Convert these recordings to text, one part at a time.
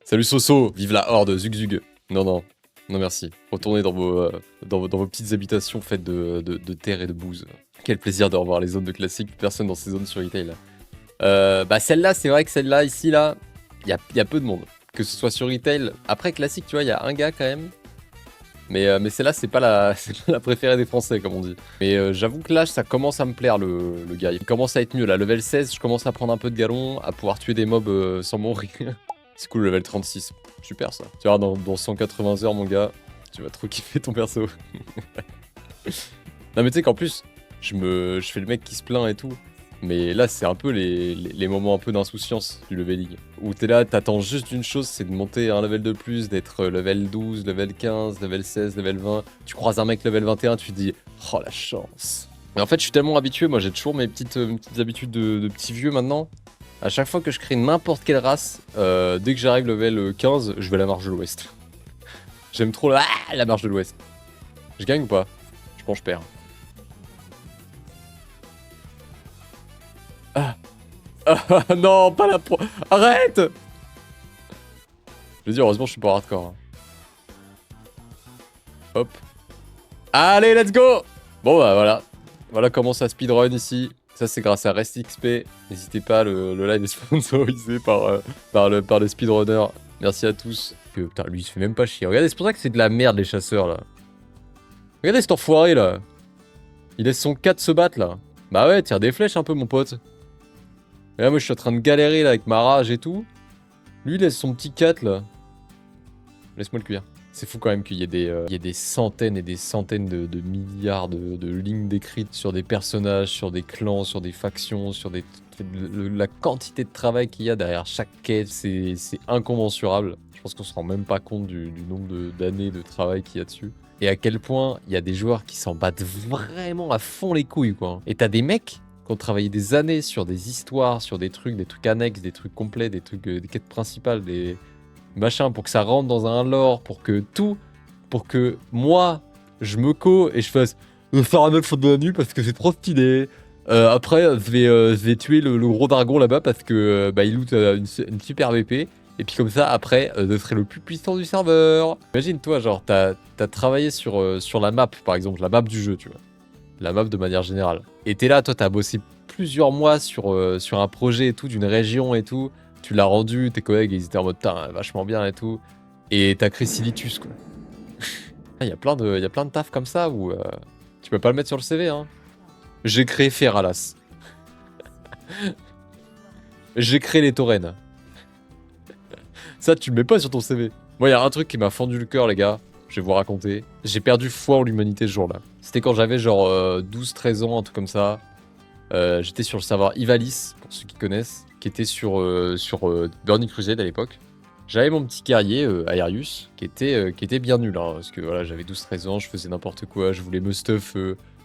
Salut Soso, vive la horde, zug zug. Non, non, non merci. Retournez dans vos petites habitations faites de terre et de bouse. Quel plaisir de revoir les zones de classique, plus personne dans ces zones sur retail. Bah celle-là, c'est vrai que celle-là, ici, là, y a peu de monde. Que ce soit sur retail, après classique, tu vois, il y a un gars quand même. Mais celle-là, c'est pas c'est pas la préférée des Français, comme on dit. Mais j'avoue que là, ça commence à me plaire, le gars. Il commence à être mieux, là. Level 16, je commence à prendre un peu de galon, à pouvoir tuer des mobs sans mourir. C'est cool, level 36. Super, ça. Tu vois, dans 180 heures, mon gars, tu vas trop kiffer ton perso. Non, mais tu sais qu'en plus, je fais le mec qui se plaint et tout. Mais là, c'est un peu les moments un peu d'insouciance du leveling. Où t'es là, t'attends juste une chose, c'est de monter un level de plus, d'être level 12, level 15, level 16, level 20. Tu croises un mec level 21, tu te dis « Oh, la chance !» Mais en fait, je suis tellement habitué, moi j'ai toujours mes petites habitudes de petit vieux maintenant. À chaque fois que je crée n'importe quelle race, dès que j'arrive level 15, je vais à la marche de l'Ouest. J'aime trop la marche de l'Ouest. Je gagne ou pas? Je pense que je perds. Ah. Ah non, pas la pro... Arrête! Je veux dire, heureusement, je suis pas hardcore. Hein. Hop. Allez, let's go! Bon, bah voilà. Voilà comment ça speedrun ici. Ça, c'est grâce à RestXP. N'hésitez pas, le live est sponsorisé par le speedrunner. Merci à tous. Putain, lui, il se fait même pas chier. Regardez, c'est pour ça que c'est de la merde, les chasseurs, là. Regardez cet enfoiré, là. Il laisse son 4 se battre, là. Bah ouais, tire des flèches un peu, mon pote. Et là, moi, je suis en train de galérer, là, avec ma rage et tout. Lui, il laisse son petit 4, là. Laisse-moi le cuire. C'est fou quand même qu'il y ait des centaines et des centaines de milliards de lignes décrites sur des personnages, sur des clans, sur des factions, sur des... La quantité de travail qu'il y a derrière chaque quête, c'est incommensurable. Je pense qu'on se rend même pas compte du nombre d'années de travail qu'il y a dessus. Et à quel point il y a des joueurs qui s'en battent vraiment à fond les couilles, quoi. Et t'as des mecs qui ont travaillé des années sur des histoires, sur des trucs annexes, des trucs complets, des trucs, des quêtes principales, des machin, pour que ça rentre dans un lore, pour que moi, je me et je fasse faire un autre de la nuit parce que c'est trop stylé. Après, je vais tuer le gros dragon là-bas parce que bah, il loot une super VP. Et puis comme ça, après, je serai le plus puissant du serveur. Imagine, toi, genre, t'as travaillé sur la map, par exemple, la map du jeu, tu vois. La map de manière générale. Et t'es là, toi, t'as bossé plusieurs mois sur un projet et tout, d'une région et tout. Tu l'as rendu, tes collègues, ils étaient en mode, putain, vachement bien et tout. Et t'as créé Silitus, quoi. Il y a plein de taf comme ça où tu peux pas le mettre sur le CV, hein. J'ai créé Feralas. J'ai créé les taurennes. Ça, tu le mets pas sur ton CV. Moi, il y a un truc qui m'a fendu le cœur, les gars. Je vais vous raconter. J'ai perdu foi en l'humanité ce jour-là. C'était quand j'avais genre 12-13 ans, un truc comme ça. J'étais sur le serveur Ivalice, pour ceux qui connaissent, qui était sur Burning Crusade à l'époque. J'avais mon petit guerrier, Aerius, qui était bien nul, hein, parce que voilà, j'avais 12-13 ans, je faisais n'importe quoi, je voulais me stuff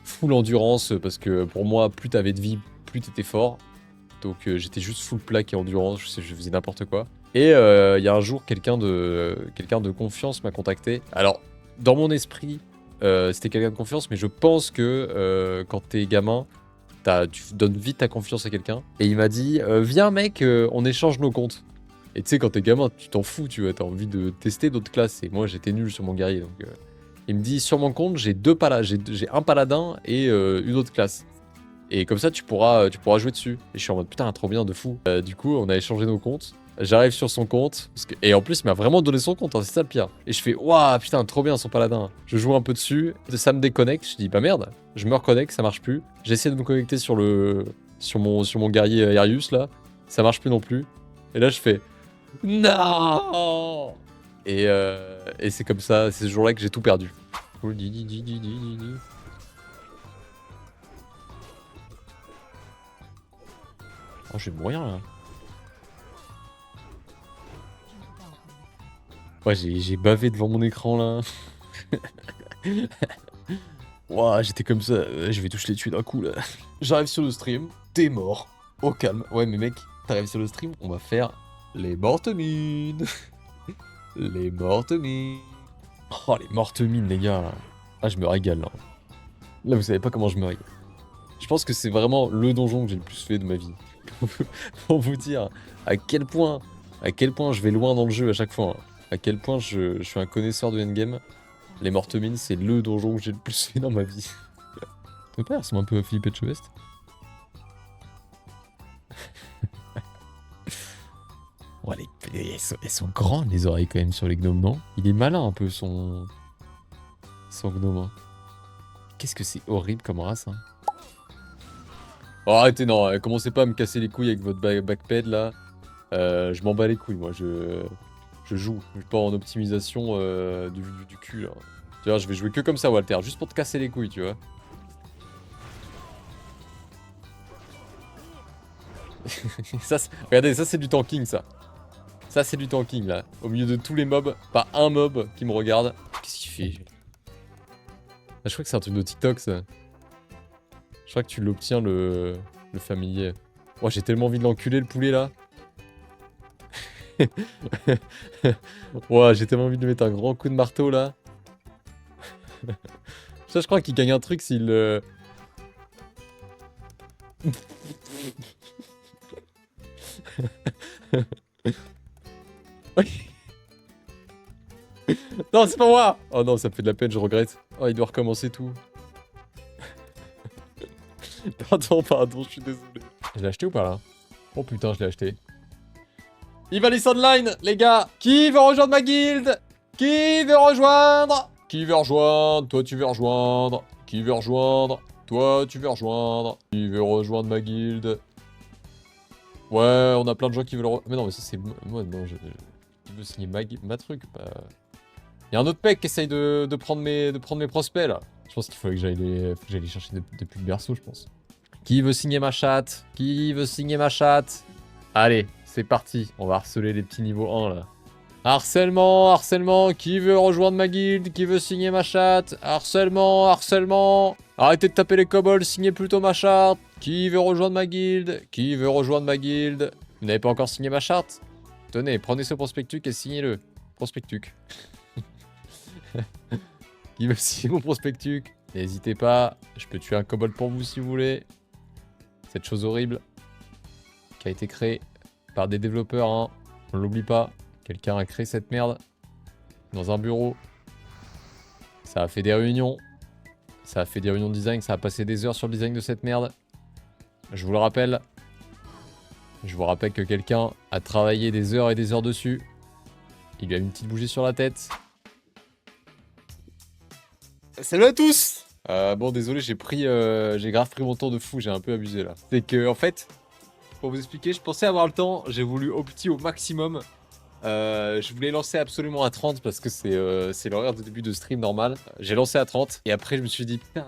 full endurance, parce que pour moi, plus t'avais de vie, plus t'étais fort. Donc j'étais juste full plaque et endurance, je faisais n'importe quoi. Et il y a un jour, quelqu'un de confiance m'a contacté. Alors, dans mon esprit, c'était quelqu'un de confiance, mais je pense que quand t'es gamin, tu donnes vite ta confiance à quelqu'un. Et il m'a dit, viens mec, on échange nos comptes. Et tu sais, quand t'es gamin, tu t'en fous, tu vois, t'as envie de tester d'autres classes. Et moi, j'étais nul sur mon guerrier. Donc, il me dit, sur mon compte, j'ai un paladin et une autre classe. Et comme ça, tu pourras jouer dessus. Et je suis en mode, putain, trop bien, de fou. Du coup, on a échangé nos comptes. J'arrive sur son compte. Et en plus, il m'a vraiment donné son compte, hein, c'est ça le pire. Et je fais, waouh, putain, trop bien son paladin. Je joue un peu dessus. Ça me déconnecte. Je dis, bah merde, je me reconnecte, ça marche plus. J'essaie de me connecter sur mon guerrier Arius, là. Ça marche plus non plus. Et là, je fais, non. Et c'est comme ça, c'est ce jour-là que j'ai tout perdu. Oh, je vais mourir là. Ouais, j'ai bavé devant mon écran là. Ouah, j'étais comme ça, je vais tous les tuer d'un coup là. J'arrive sur le stream, t'es mort. Au calme. Ouais, mais mec, t'arrives sur le stream, on va faire les mortes mines. Les mortes mines. Oh, les mortes mines, les gars. Ah, je me régale là. Là, vous savez pas comment je me régale. Je pense que c'est vraiment le donjon que j'ai le plus fait de ma vie. Pour vous dire à quel point À quel point je vais loin dans le jeu à chaque fois. Hein. À quel point je suis un connaisseur de endgame. Les Mortemines, c'est le donjon que j'ai le plus fait dans ma vie. Ton père ressemble un peu à Philippe Etchebest. Oh, elles sont grandes les oreilles quand même sur les gnomes, non? Il est malin un peu son gnome. Hein. Qu'est-ce que c'est horrible comme race. Hein. Oh, arrêtez, non, commencez pas à me casser les couilles avec votre backped là. Je m'en bats les couilles, moi. Je joue. Je suis pas en optimisation du cul là. Tu vois, je vais jouer que comme ça, Walter, juste pour te casser les couilles, tu vois. Ça, regardez, ça c'est du tanking, ça. Ça c'est du tanking, là. Au milieu de tous les mobs, pas un mob qui me regarde. Qu'est-ce qu'il fait? Ah, je crois que c'est un truc de TikTok, ça. Je crois que tu l'obtiens, le familier. Oh, j'ai tellement envie de l'enculer, le poulet, là. Ouais, j'ai tellement envie de lui mettre un grand coup de marteau, là. Ça, je crois qu'il gagne un truc s'il... Non, c'est pas moi. Oh non, ça me fait de la peine, je regrette. Oh, il doit recommencer tout. Pardon, je suis désolé. Je l'ai acheté ou pas, là? Oh putain, je l'ai acheté. Ivalice Online, les gars. Qui veut rejoindre ma guilde? Qui veut rejoindre? Qui veut rejoindre? Toi, tu veux rejoindre. Qui veut rejoindre? Toi, tu veux rejoindre. Qui veut rejoindre ma guilde? Ouais, on a plein de gens qui veulent rejoindre. Mais non, mais ça, c'est... Moi, non, qui veut signer ma truc, bah... Il y a un autre mec qui essaye de prendre mes prospects, là. Je pense qu'il faut que j'aille les chercher depuis le berceau, je pense. Qui veut signer ma chatte? Qui veut signer ma chatte? Allez, c'est parti. On va harceler les petits niveaux 1, là. Harcèlement, harcèlement. Qui veut rejoindre ma guilde? Qui veut signer ma chatte? Harcèlement, harcèlement. Arrêtez de taper les kobolds, signez plutôt ma charte. Qui veut rejoindre ma guilde? Qui veut rejoindre ma guilde? Vous n'avez pas encore signé ma charte? Tenez, prenez ce prospectuc et signez-le. Prospectuc. Qui veut signer mon prospectuc? N'hésitez pas, je peux tuer un kobold pour vous si vous voulez. Cette chose horrible qui a été créée par des développeurs, hein. On l'oublie pas. Quelqu'un a créé cette merde dans un bureau. Ça a fait des réunions. Ça a fait des réunions de design. Ça a passé des heures sur le design de cette merde. Je vous le rappelle. Je vous rappelle que quelqu'un a travaillé des heures et des heures dessus. Il lui a mis une petite bougie sur la tête. Salut à tous. Bon, désolé, j'ai grave pris mon temps de fou, j'ai un peu abusé là. C'est que, en fait, pour vous expliquer, je pensais avoir le temps, j'ai voulu opti au maximum. Je voulais lancer absolument à 30 parce que c'est l'horaire de début de stream normal. J'ai lancé à 30 et après je me suis dit, putain,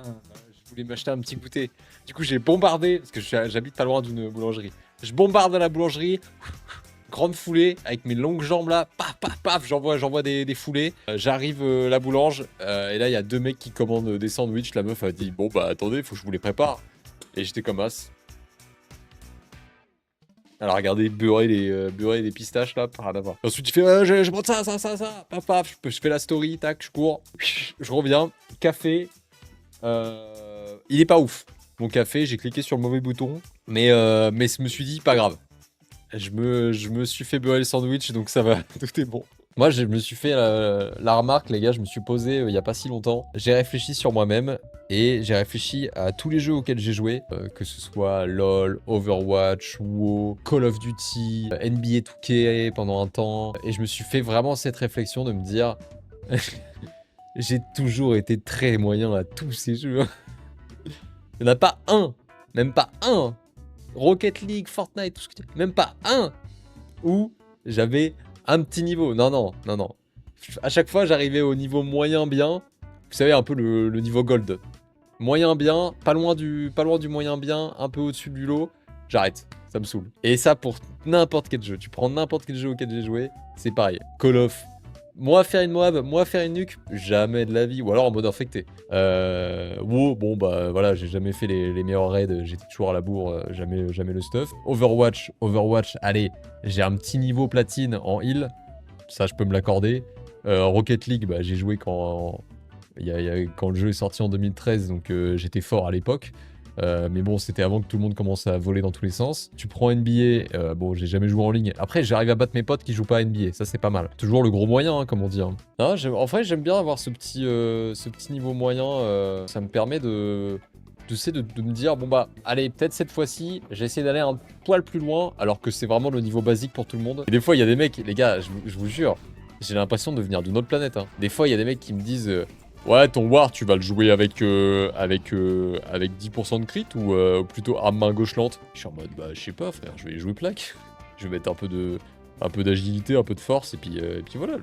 je voulais m'acheter un petit goûter. Du coup, j'ai bombardé, parce que j'habite pas loin d'une boulangerie. Je bombarde la boulangerie. Grande foulée, avec mes longues jambes là, paf, paf, paf, j'envoie des foulées. J'arrive la boulange, et là il y a deux mecs qui commandent des sandwichs. La meuf a dit, bon bah attendez, faut que je vous les prépare. Et j'étais comme as. Alors regardez, beurrer les pistaches là, par là-bas. Ensuite il fait, je monte ça, paf, paf, je fais la story, tac, je cours. Je reviens, café. Il est pas ouf. Mon café, j'ai cliqué sur le mauvais bouton, mais je me suis dit, pas grave. Je me suis fait beurrer le sandwich, donc ça va, tout est bon. Moi, je me suis fait la remarque, les gars, je me suis posé il y a pas si longtemps. J'ai réfléchi sur moi-même et j'ai réfléchi à tous les jeux auxquels j'ai joué, que ce soit LoL, Overwatch, WoW, Call of Duty, NBA 2K pendant un temps. Et je me suis fait vraiment cette réflexion de me dire, j'ai toujours été très moyen à tous ces jeux. Il n'y en a pas un, même pas un. Rocket League, Fortnite, tout ce que tu... Même pas un où j'avais un petit niveau. Non. À chaque fois, j'arrivais au niveau moyen bien. Vous savez, un peu le niveau gold. Moyen bien, pas loin du moyen bien, un peu au-dessus du lot. J'arrête, ça me saoule. Et ça pour n'importe quel jeu. Tu prends n'importe quel jeu auquel j'ai joué, c'est pareil. Call of. Moi faire une Moab, moi faire une nuque, jamais de la vie. Ou alors en mode infecté. WoW, bon bah voilà, j'ai jamais fait les meilleurs raids, j'étais toujours à la bourre, jamais le stuff. Overwatch, allez, j'ai un petit niveau platine en heal, ça je peux me l'accorder. Rocket League, bah j'ai joué quand le jeu est sorti en 2013, donc j'étais fort à l'époque. Mais bon, c'était avant que tout le monde commence à voler dans tous les sens. Tu prends NBA, bon, j'ai jamais joué en ligne. Après, j'arrive à battre mes potes qui jouent pas à NBA, ça c'est pas mal. Toujours le gros moyen, hein, comme on dit. Hein. Non, en vrai, j'aime bien avoir ce petit niveau moyen. Ça me permet de me dire, bon bah, allez, peut-être cette fois-ci, j'ai essayé d'aller un poil plus loin, alors que c'est vraiment le niveau basique pour tout le monde. Et des fois, il y a des mecs, les gars, je vous jure, j'ai l'impression de venir d'une autre planète. Hein. Des fois, il y a des mecs qui me disent... ouais, ton War, tu vas le jouer avec 10% de crit ou plutôt arme main gauche lente. Je suis en mode, bah, je sais pas, frère, je vais y jouer plaque. Je vais mettre un peu d'agilité, un peu de force, et puis voilà,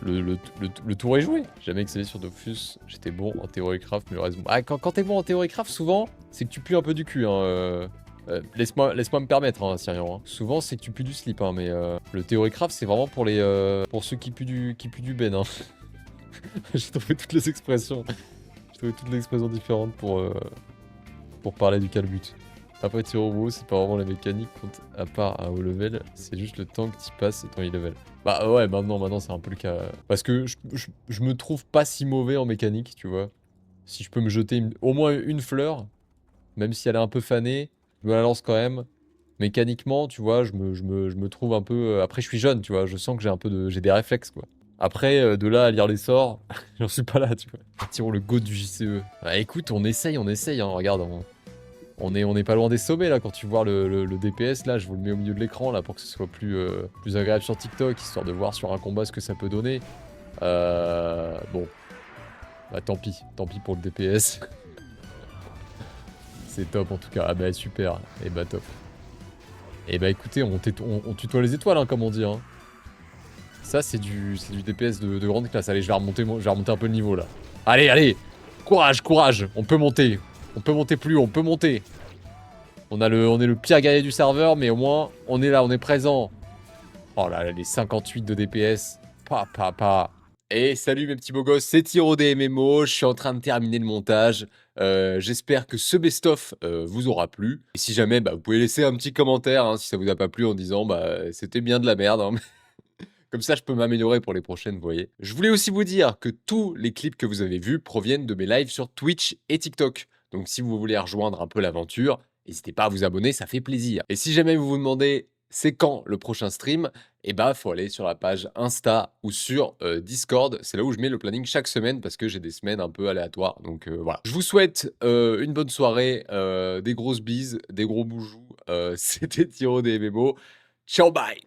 le tour est joué. J'ai jamais excellé sur Dofus, j'étais bon en Theory Craft, mais le reste... Ah, quand t'es bon en Theory Craft, souvent, c'est que tu pues un peu du cul, hein. Laisse-moi me permettre, hein, Sirian. Hein. Souvent, c'est que tu pues du slip, hein, mais le Theory Craft, c'est vraiment pour pour ceux qui puent du ben, hein. J'ai trouvé toutes les expressions. J'ai trouvé toutes les expressions différentes pour parler du calbut. Après, tir au bout, c'est pas vraiment la mécanique, à part à haut level, c'est juste le temps que tu passes et ton high level. Bah ouais, maintenant c'est un peu le cas. Parce que je me trouve pas si mauvais en mécanique, tu vois. Si je peux me jeter au moins une fleur, même si elle est un peu fanée, je me la lance quand même. Mécaniquement, tu vois, je me trouve un peu... Après, je suis jeune, tu vois, je sens que j'ai des réflexes, quoi. Après, de là à lire les sorts, j'en suis pas là, tu vois. Tirons le go du JCE. Bah écoute, on essaye, hein. Regarde, on est pas loin des sommets, là, quand tu vois le DPS, là, je vous le mets au milieu de l'écran, là, pour que ce soit plus agréable sur TikTok, histoire de voir sur un combat ce que ça peut donner. Bon. Bah tant pis pour le DPS. C'est top, en tout cas. Ah bah super, et bah top. Et bah écoutez, on tutoie les étoiles, hein, comme on dit, hein. Ça, c'est du DPS de grande classe. Allez, je vais remonter un peu le niveau, là. Allez. Courage. On peut monter. On peut monter plus haut, on peut monter. On est le pire guerrier du serveur, mais au moins, on est là, on est présent. Oh là là, les 58 de DPS. Pa. Et salut mes petits beaux gosses, c'est Tiro des MMO, je suis en train de terminer le montage. J'espère que ce best-of vous aura plu. Et si jamais, bah, vous pouvez laisser un petit commentaire hein, si ça vous a pas plu en disant bah c'était bien de la merde. Hein. Comme ça, je peux m'améliorer pour les prochaines, vous voyez. Je voulais aussi vous dire que tous les clips que vous avez vus proviennent de mes lives sur Twitch et TikTok. Donc si vous voulez rejoindre un peu l'aventure, n'hésitez pas à vous abonner, ça fait plaisir. Et si jamais vous vous demandez c'est quand le prochain stream, eh bah faut aller sur la page Insta ou sur Discord. C'est là où je mets le planning chaque semaine parce que j'ai des semaines un peu aléatoires. Donc voilà. Je vous souhaite une bonne soirée, des grosses bises, des gros boujous. C'était Tiro des MMO. Ciao, bye!